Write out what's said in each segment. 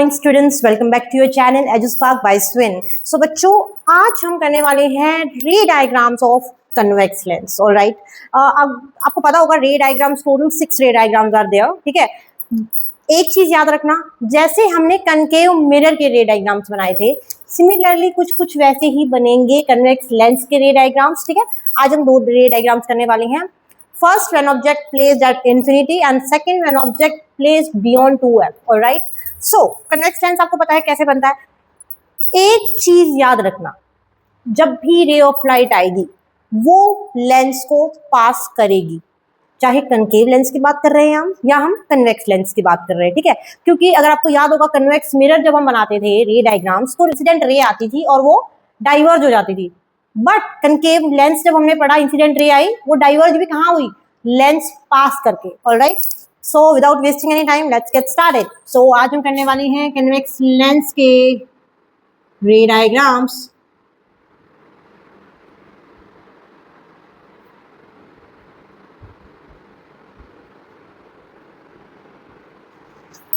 Morning students, welcome back to your channel Eduspark by Swin. So बच्चों, आज हम करने वाले हैं ray diagrams of convex lens. Alright, अब आपको पता होगा रे डायग्राम्स, टोटल 6 रे डायग्राम्स आर देयर। ठीक है, एक चीज याद रखना, जैसे हमने कनकेव मिरर के रे डायग्राम्स बनाए थे, सिमिलरली कुछ कुछ वैसे ही बनेंगे कन्वेक्स लेंस के रे डायग्राम्स। ठीक है, आज हम 2 रे डायग्राम्स करने वाले हैं। First, when object placed at infinity, and second, when object placed beyond 2f. All right. So, convex lens आपको पता है कैसे बनता है। एक चीज याद रखना, जब भी रे ऑफ लाइट आएगी वो लेंस को पास करेगी, चाहे कनकेव लेंस की बात कर रहे हैं हम या हम कन्वेक्स लेंस की बात कर रहे हैं। ठीक है, क्योंकि अगर आपको याद होगा कन्वेक्स मिरर जब हम बनाते थे रे डायग्राम्स, तो इंसिडेंट रे आती थी और वो डाइवर्ज हो जाती थी। बट कनकेव लेंस जब हमने पढ़ा, इंसिडेंट रे आई, वो डाइवर्ज भी कहाँ हुई? लेंस पास करके। Alright, so without wasting any time let's get started. So आज हम करने वाले हैं कन्वेक्स लेंस के ray diagrams.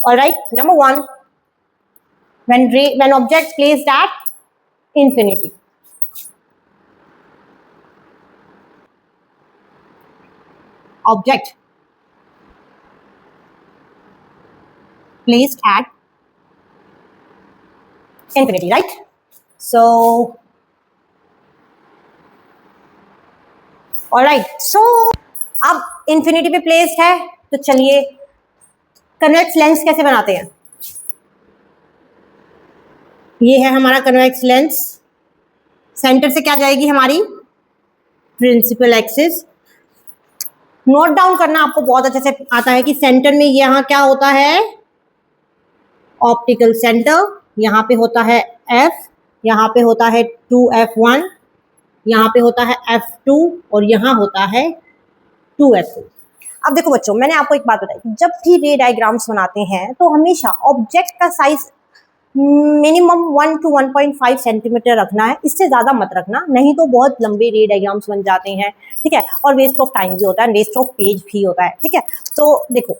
Alright, number 1, when object placed at infinity. Object placed at infinity, right? So, alright, so अब infinity पे placed है, तो चलिए कन्वेक्स लेंस कैसे बनाते हैं। ये है हमारा कन्वेक्स लेंस, सेंटर से क्या जाएगी हमारी प्रिंसिपल एक्सिस। नोट डाउन करना आपको बहुत अच्छे से आता है कि सेंटर में यहाँ क्या होता है, ऑप्टिकल सेंटर। यहाँ पे होता है F, यहाँ पे होता है 2F1, यहाँ पे होता है F2 और यहाँ होता है 2F2। अब देखो बच्चों, मैंने आपको एक बात बताई, जब भी रे डायग्राम्स बनाते हैं तो हमेशा ऑब्जेक्ट का साइज मिनिमम 1 to 1.5 सेंटीमीटर रखना है, इससे ज़्यादा मत रखना, नहीं तो बहुत लंबे रे डायग्राम्स बन जाते हैं। ठीक है, और वेस्ट ऑफ टाइम भी होता है, वेस्ट ऑफ पेज भी होता है। ठीक है, तो देखो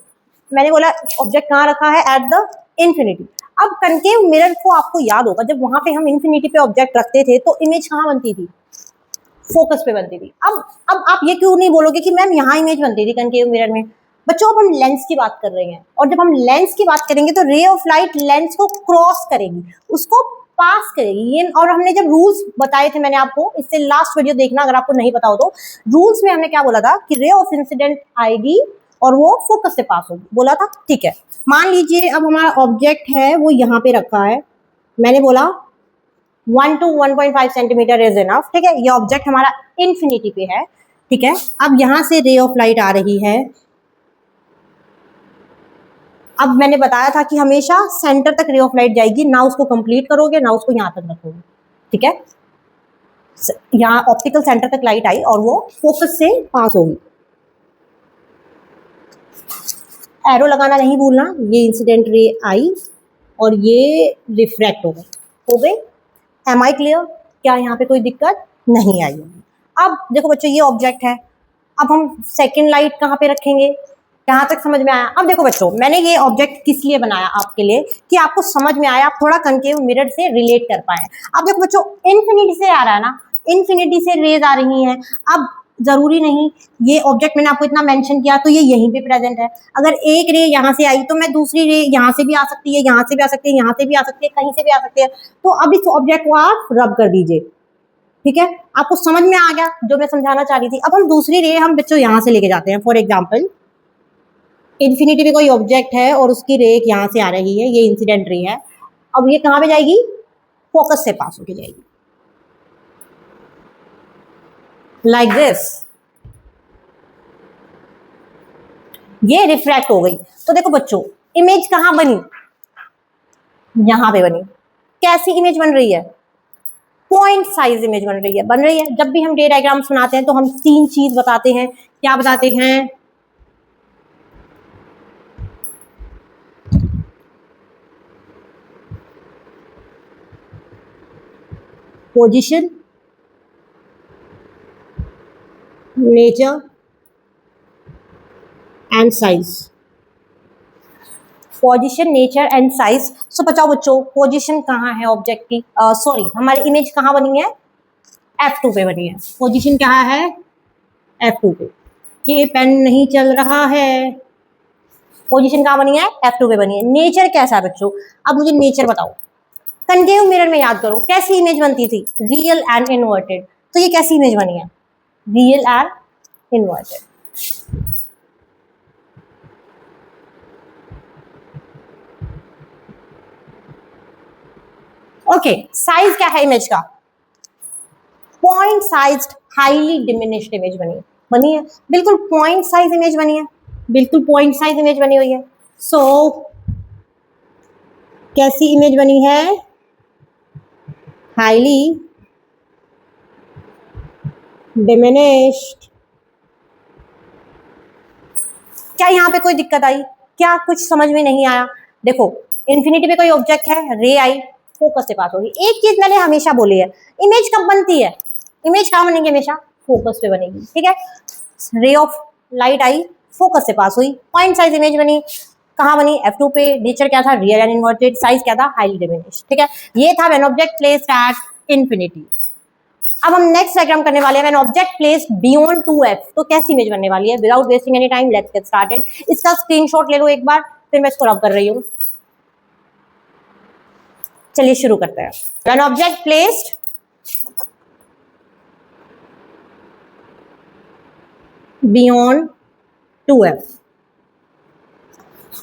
मैंने बोला ऑब्जेक्ट कहाँ रखा है, एट द इन्फिनिटी। अब कनकेव मिरर को आपको याद होगा, जब वहां पे हम इन्फिनिटी पे ऑब्जेक्ट रखते थे तो इमेज कहाँ बनती थी? फोकस पे बनती थी। अब आप ये क्यों नहीं बोलोगे कि मैम यहाँ इमेज बनती थी कनकेव मिरर में? बच्चों, अब हम लेंस की बात कर रहे हैं, और जब हम लेंस की बात करेंगे तो रे ऑफ लाइट लेंस को क्रॉस करेगी, उसको पास करेगी। ये और हमने जब रूल्स बताए थे, मैंने आपको, इससे लास्ट वीडियो देखना अगर आपको नहीं पता हो तो। रूल्स में हमने क्या बोला था कि रे ऑफ इंसिडेंट आएगी और वो फोकस से पास होगी, बोला था। ठीक है, मान लीजिए अब हमारा ऑब्जेक्ट है वो यहाँ पे रखा है, मैंने बोला 1 to 1.5 सेंटीमीटर इज इनफ। ठीक है, ये ऑब्जेक्ट हमारा इन्फिनिटी पे है। ठीक है, अब यहां से रे ऑफ लाइट आ रही है। अब मैंने बताया था कि हमेशा सेंटर तक रे ऑफ लाइट जाएगी, ना उसको कंप्लीट करोगे ना उसको यहां तक रखोगे। ठीक है, यहाँ ऑप्टिकल सेंटर तक लाइट आई और वो फोकस से पास होगी। एरो लगाना नहीं भूलना, ये इंसिडेंट रे आई और ये रिफ्रैक्ट हो गई। Am I clear? क्या यहाँ पे कोई दिक्कत नहीं आई होगी। अब देखो बच्चों, ये ऑब्जेक्ट है, अब हम सेकंड लाइट कहाँ पे रखेंगे? यहाँ तक समझ में आया? अब देखो बच्चों, मैंने ये ऑब्जेक्ट किस लिए बनाया आपके लिए, कि आपको समझ में आया, आप थोड़ा कनकेव मिरर से रिलेट कर पाए। अब देखो बच्चों, इन्फिनिटी से आ रहा है ना, इन्फिनिटी से रेज आ रही हैं। अब जरूरी नहीं ये ऑब्जेक्ट मैंने आपको इतना मेंशन किया तो ये यहीं पे प्रेजेंट है। अगर एक रे यहाँ से आई तो मैं दूसरी रे यहाँ से भी आ सकती है, यहाँ से भी आ सकती है, यहाँ से भी आ सकती है, कहीं से भी आ सकती है। तो अब इस ऑब्जेक्ट को आप रब कर दीजिए। ठीक है, आपको समझ में आ गया जो मैं समझाना चाह रही थी। अब हम दूसरी रे हम बच्चों यहाँ से लेके जाते हैं। फॉर एग्जाम्पल, इन्फिनिटी पे कोई ऑब्जेक्ट है और उसकी रे यहाँ से आ रही है, ये इंसिडेंट रे है। अब ये कहाँ पे जाएगी? फोकस से पास होके जाएगी, लाइक दिस। ये रिफ्रैक्ट हो गई। तो देखो बच्चों, इमेज कहाँ बनी? यहां पे बनी। कैसी इमेज बन रही है? पॉइंट साइज इमेज बन रही है। जब भी हम रे डायग्राम्स बनाते हैं तो हम 3 चीज बताते हैं। क्या बताते हैं? Position, nature and size. Position, nature and size. So बताओ बच्चों, पोजीशन कहाँ है ऑब्जेक्ट की, सॉरी हमारी इमेज कहाँ बनी है, F2 पे बनी है। पोजीशन कहाँ है, F2 पे। ये पेन नहीं चल रहा है। पोजीशन कहाँ बनी है, F2 पे बनी है। नेचर कैसा है बच्चों, अब मुझे नेचर बताओ। कनकेव मिरर में याद करो कैसी इमेज बनती थी, रियल एंड इन्वर्टेड। तो ये कैसी इमेज बनी है, real and inverted. Okay, size क्या है इमेज का, point sized highly diminished image बनी है, बिल्कुल पॉइंट साइज इमेज बनी है, बिल्कुल पॉइंट साइज इमेज बनी हुई है। सो कैसी इमेज बनी है, हाईली डिमिनिश्ड। क्या यहाँ पे कोई दिक्कत आई, क्या कुछ समझ में नहीं आया? देखो इन्फिनिटी पे कोई ऑब्जेक्ट है, रे आई, फोकस से पास होगी। एक चीज मैंने हमेशा बोली है, इमेज कब बनती है, इमेज कहाँ बनेगी, हमेशा फोकस पे बनेगी, ठीक है। Ray of light I, focus से पास हुई, पॉइंट साइज इमेज बनी, कहाँ बनी, F2 पे। नेचर क्या था, रियल एंड इन्वर्टेड। साइज क्या था, हाईली डिमिनिश्ड, ठीक है। ये था when object placed at infinity. अब हम नेक्स्ट डायग्राम करने वाले हैं, when object placed beyond 2f। तो कैसी इमेज बनने वाली है, without wasting any time let's get started. इसका स्क्रीनशॉट ले लो एक बार, फिर मैं इसको रब कर रही हूँ। चलिए शुरू करते हैं। When object placed beyond 2f,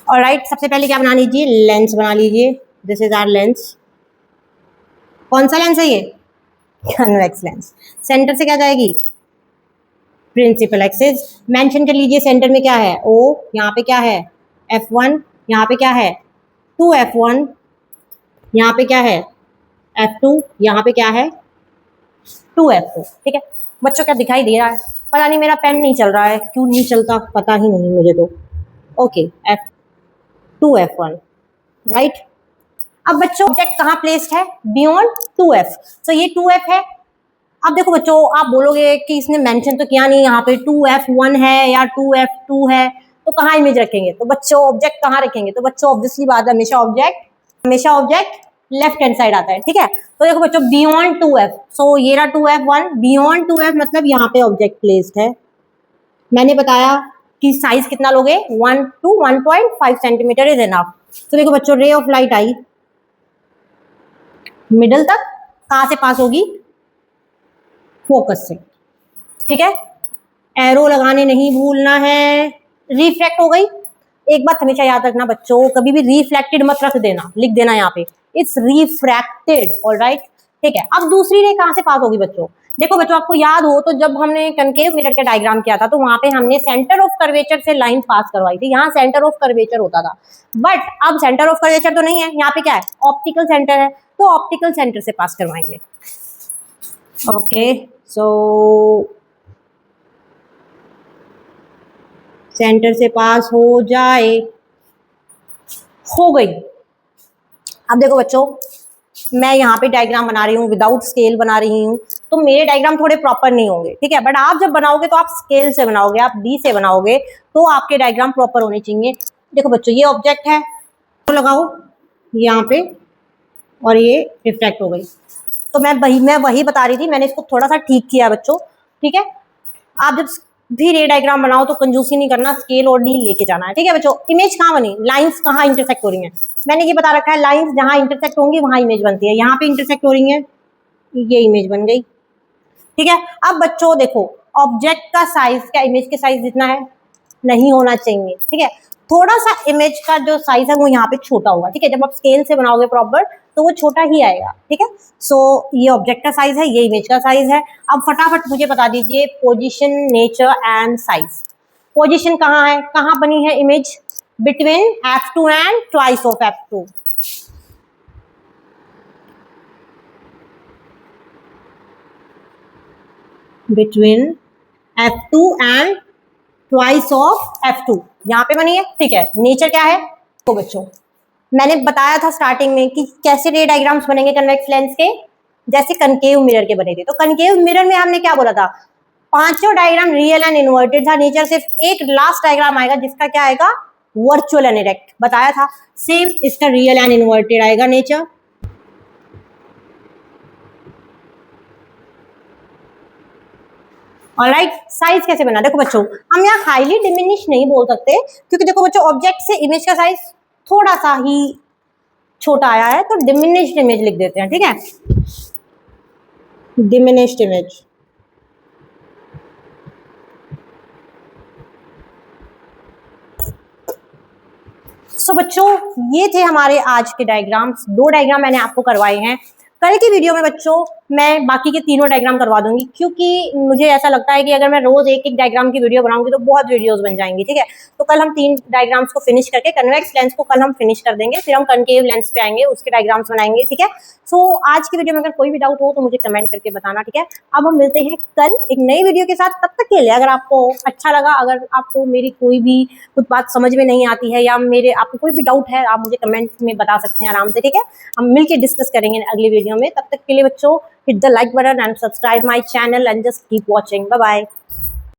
alright. सबसे पहले क्या बना लीजिए, लेंस बना लीजिए। This is our lens. कौन सा लेंस है ये, कन्वेक्स लेंस। सेंटर से क्या जाएगी, प्रिंसिपल एक्सिस। मेंशन कर लीजिए सेंटर में क्या है, O, यहाँ पे क्या है, F1, यहाँ पे क्या है 2f1, यहाँ पे क्या है F2, यहाँ पे क्या है 2f2, ठीक है। बच्चों क्या दिखाई दे रहा है, पता नहीं मेरा पेन नहीं चल रहा है, क्यों नहीं चलता पता ही नहीं मुझे तो। Okay, F2f1, right. अब बच्चों ऑब्जेक्ट कहाँ प्लेस्ड है, बियॉन्ड 2f। तो ये 2f है। अब देखो बच्चों, आप बोलोगे कि इसने मेंशन तो किया नहीं, यहाँ पे 2f1 है या 2f2 है, तो कहाँ इमेज रखेंगे, तो बच्चों ऑब्जेक्ट कहाँ रखेंगे, तो बच्चों ऑब्वियसली बात है, हमेशा ऑब्जेक्ट लेफ्ट हैंड साइड आता है, ठीक है। तो देखो बच्चों, बियॉन्ड 2f, सो ये रहा 2f1, बियॉन्ड 2f मतलब यहाँ पे ऑब्जेक्ट प्लेस्ड है। मैंने बताया कि साइज कितना लोगे, 1 to 1.5 सेंटीमीटर इज एनफ। तो देखो बच्चों, ray of light I middle तक, कहाँ से पास होगी, फोकस से, ठीक है। एरो लगाने नहीं भूलना है। रिफ्लेक्ट हो गई, एक बात हमेशा याद रखना बच्चों, कभी भी रिफ्लेक्टेड मत रख देना, लिख देना यहाँ पे, इट्स रिफ्रैक्टेड, ऑलराइट, ठीक है। अब दूसरी रे कहाँ से पास होगी बच्चों, देखो बच्चों आपको याद हो तो जब हमने कनकेव मिरर का डायग्राम किया था, तो वहां पे हमने सेंटर ऑफ कर्वेचर से लाइन पास करवाई थी, यहाँ सेंटर ऑफ कर्वेचर होता था, बट अब सेंटर ऑफ कर्वेचर तो नहीं है, यहाँ पे क्या है, ऑप्टिकल सेंटर है, तो ऑप्टिकल सेंटर से पास करवाएंगे। ओके, सो सेंटर से पास हो जाए, हो गई। अब देखो बच्चों, मैं यहाँ पे डायग्राम बना रही हूँ, विदाउट स्केल बना रही हूँ, तो मेरे डायग्राम थोड़े प्रॉपर नहीं होंगे, ठीक है। बट आप जब बनाओगे तो आप स्केल से बनाओगे, आप डी से बनाओगे, तो आपके डायग्राम प्रॉपर होने चाहिए। देखो बच्चों, ये ऑब्जेक्ट है, तो लगाओ यहाँ पे, और ये रिफ्लेक्ट हो गई। तो मैं वही बता रही थी, मैंने इसको थोड़ा सा ठीक किया बच्चों, ठीक है। आप जब भी रे डायग्राम बनाओ तो कंजूसी नहीं करना, स्केल और डी लेके जाना है, ठीक है बच्चों। इमेज कहाँ बनी, लाइंस कहाँ इंटरसेक्ट हो रही हैं, मैंने ये बता रखा है, लाइंस जहाँ इंटरसेक्ट होंगी वहां इमेज बनती है। यहाँ पे इंटरसेक्ट हो रही है, ये इमेज बन गई, ठीक है। अब बच्चों देखो, ऑब्जेक्ट का साइज क्या इमेज के साइज जितना है, नहीं होना चाहिए, ठीक है। थोड़ा सा इमेज का जो साइज है वो यहाँ पे छोटा होगा, ठीक है। जब आप स्केल से बनाओगे प्रॉपर तो वो छोटा ही आएगा, ठीक है। सो ये ऑब्जेक्ट का साइज है, ये इमेज का साइज है। अब फटाफट मुझे बता दीजिए position, nature and size. Position कहाँ है, कहाँ बनी है image, between F2 and twice of F2। Between F2 and twice of F2, यहाँ पे बनी है, ठीक है। नेचर क्या है, तो बच्चों मैंने बताया था स्टार्टिंग में कि कैसे रे डायग्राम्स बनेंगे कन्वेक्स लेंस के, जैसे कनकेव मिरर के बने थे। तो कनकेव मिरर में हमने क्या बोला था, पांचों डायग्राम रियल एंड इन्वर्टेड था। नेचर सिर्फ एक लास्ट डायग्राम आएगा जिसका क्या आएगा, वर्चुअल एंड इरेक्ट बताया था। सेम इसका रियल एंड इन्वर्टेड आएगा नेचर। ऑलराइट, साइज कैसे बना, देखो बच्चों हम यहाँ हाईली डिमिनिश नहीं बोल सकते, क्योंकि देखो बच्चों ऑब्जेक्ट से इमेज का साइज थोड़ा सा ही छोटा आया है, तो डिमिनिश्ड इमेज लिख देते हैं, ठीक है, डिमिनिश्ड इमेज। सो बच्चों ये थे हमारे आज के डायग्राम्स। 2 डायग्राम मैंने आपको करवाए हैं। कल की वीडियो में बच्चों मैं बाकी के 3 डायग्राम करवा दूंगी, क्योंकि मुझे ऐसा लगता है कि अगर मैं रोज एक एक डायग्राम की वीडियो बनाऊंगी तो बहुत वीडियोस बन जाएंगी, ठीक है। तो कल हम 3 डायग्राम्स को फिनिश करके कन्वेक्स लेंस को कल हम फिनिश कर देंगे, फिर हम कनकेव लेंस पे आएंगे, उसके डायग्राम्स बनाएंगे, ठीक है। सो आज की वीडियो में अगर कोई भी डाउट हो तो मुझे कमेंट करके बताना, ठीक है। अब हम मिलते हैं कल एक नई वीडियो के साथ। तब तक के लिए अगर आपको अच्छा लगा, अगर आपको मेरी कोई भी कुछ बात समझ में नहीं आती है या मेरे आपको कोई भी डाउट है, आप मुझे कमेंट में बता सकते हैं आराम से, ठीक है। हम मिलके डिस्कस करेंगे अगली वीडियो में। तब तक के लिए बच्चों hit the like button and subscribe my channel and just keep watching. Bye bye.